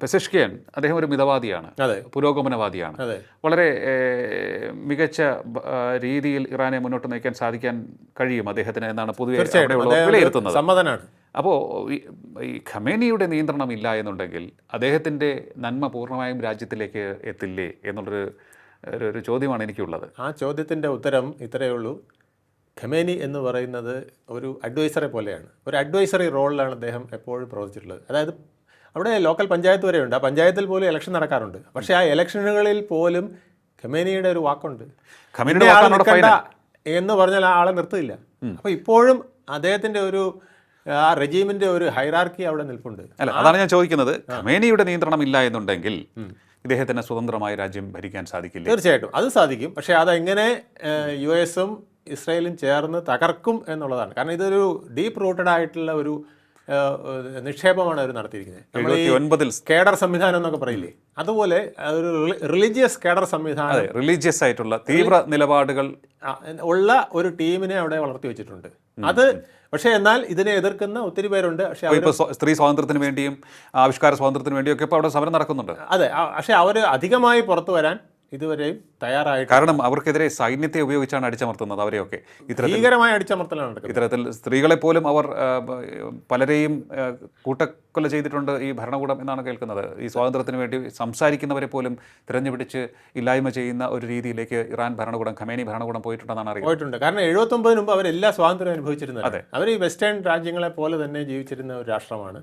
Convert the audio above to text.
പെസഷ്കിയൻ അദ്ദേഹം ഒരു മിതവാദിയാണ്, അതെ പുരോഗമനവാദിയാണ്. അതെ വളരെ മികച്ച രീതിയിൽ ഇറാനെ മുന്നോട്ട് നയിക്കാൻ സാധിക്കാൻ കഴിയും അദ്ദേഹത്തിന് എന്നാണ് പൊതുവെ അവിടെയുള്ളവർ വിലയിരുത്തുന്നത്. സമ്മതനാണ്. അപ്പോൾ ഈ ഖമേനിയുടെ നിയന്ത്രണം ഇല്ല എന്നുണ്ടെങ്കിൽ അദ്ദേഹത്തിൻ്റെ നന്മ പൂർണ്ണമായും രാജ്യത്തിലേക്ക് എത്തില്ലേ എന്നുള്ളൊരു ഒരു ചോദ്യമാണ് എനിക്കുള്ളത്. ആ ചോദ്യത്തിൻ്റെ ഉത്തരം ഇത്രയേ ഉള്ളൂ. ഖമേനി എന്ന് പറയുന്നത് ഒരു അഡ്വൈസറെ പോലെയാണ്. ഒരു അഡ്വൈസറി റോളിലാണ് അദ്ദേഹം എപ്പോഴും പ്രവർത്തിച്ചിട്ടുള്ളത്. അതായത് അവിടെ ലോക്കൽ പഞ്ചായത്ത് വരെയുണ്ട്. ആ പഞ്ചായത്തിൽ പോലും ഇലക്ഷൻ നടക്കാറുണ്ട്. പക്ഷേ ആ ഇലക്ഷനുകളിൽ പോലും ഖമേനിയുടെ ഒരു വാക്കുണ്ട്. എന്ന് പറഞ്ഞാൽ ആ ആളെ നിർത്തില്ല. അപ്പോൾ ഇപ്പോഴും അദ്ദേഹത്തിൻ്റെ ഒരു ആ റെജീമിൻ്റെ ഒരു ഹൈറാർക്കി അവിടെ നിൽപ്പുണ്ട്. അല്ല, അതാണ് ഞാൻ ചോദിക്കുന്നത്. ഖമേനിയുടെ നിയന്ത്രണം ഇല്ല എന്നുണ്ടെങ്കിൽ ഇദ്ദേഹത്തിന് സ്വതന്ത്രമായി രാജ്യം ഭരിക്കാൻ സാധിക്കില്ല? തീർച്ചയായിട്ടും അത് സാധിക്കും. പക്ഷേ അതെങ്ങനെ US-ഉം ഇസ്രായേലും ചേർന്ന് തകർക്കും എന്നുള്ളതാണ്. കാരണം ഇതൊരു ഡീപ്പ് റൂട്ടഡ് ആയിട്ടുള്ള ഒരു നിക്ഷേപമാണ് അവർ നടത്തിയിരിക്കുന്നത്. കേഡർ സംവിധാനം എന്നൊക്കെ പറയില്ലേ, അതുപോലെ ഒരു റിലീജിയസ് കേഡർ സംവിധാനം, റിലീജിയസ് ആയിട്ടുള്ള തീവ്ര നിലപാടുകൾ ഉള്ള ഒരു ടീമിനെ അവിടെ വളർത്തി വെച്ചിട്ടുണ്ട്. അത് പക്ഷേ എന്നാൽ ഇതിനെ എതിർക്കുന്ന ഒത്തിരി പേരുണ്ട്. പക്ഷേ സ്ത്രീ സ്വാതന്ത്ര്യത്തിന് വേണ്ടിയും ആവിഷ്കാര സ്വാതന്ത്ര്യത്തിന് വേണ്ടിയും ഒക്കെ ഇപ്പോൾ അവിടെ സമരം നടക്കുന്നുണ്ട്. അതെ, പക്ഷേ അവർ അധികമായി പുറത്തു വരാൻ ഇതുവരെയും തയ്യാറായിട്ട്, കാരണം അവർക്കെതിരെ സൈന്യത്തെ ഉപയോഗിച്ചാണ് അടിച്ചമർത്തുന്നത്. അവരെയൊക്കെ ഭീകരമായ അടിച്ചമർത്തലാണ് നടക്കുന്നത്. ഇത്തരത്തിൽ സ്ത്രീകളെപ്പോലും അവർ പലരെയും കൂട്ടക്കൊല ചെയ്തിട്ടുണ്ട് ഈ ഭരണകൂടം എന്നാണ് കേൾക്കുന്നത്. ഈ സ്വാതന്ത്ര്യത്തിന് വേണ്ടി സംസാരിക്കുന്നവരെ പോലും തിരഞ്ഞുപിടിച്ച് ഇല്ലായ്മ ചെയ്യുന്ന ഒരു രീതിയിലേക്ക് ഇറാൻ ഭരണകൂടം, ഖമേനി ഭരണകൂടം പോയിട്ടുണ്ടെന്നാണ് അറിയുന്നത്. പോയിട്ടുണ്ട്. കാരണം 79 മുമ്പ് അവരെല്ലാ സ്വാതന്ത്ര്യം അനുഭവിച്ചിരുന്നത്. അവർ ഈ വെസ്റ്റേൺ രാജ്യങ്ങളെ പോലെ തന്നെ ജീവിച്ചിരുന്ന ഒരു രാഷ്ട്രമാണ്.